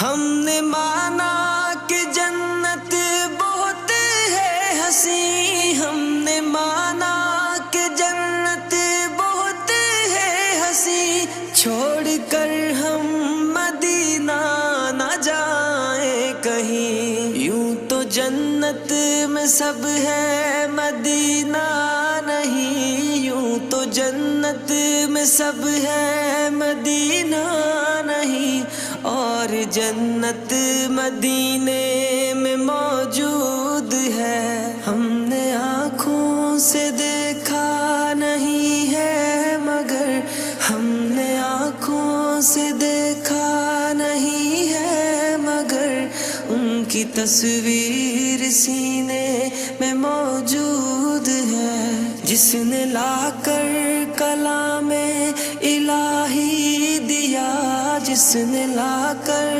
हमने माना कि जन्नत बहुत है हसी, हमने माना कि जन्नत बहुत है हसी, छोड़कर हम मदीना न जाए कहीं। यूं तो जन्नत में सब है मदीना नहीं, यूं तो जन्नत में सब है मदीना नहीं, और जन्नत मदीने में मौजूद है। हमने आँखों से देखा नहीं है मगर, हमने आँखों से देखा नहीं है मगर, उनकी तस्वीर सीने में मौजूद है। जिसने लाकर कलामे इलाही दिया, जिसने लाकर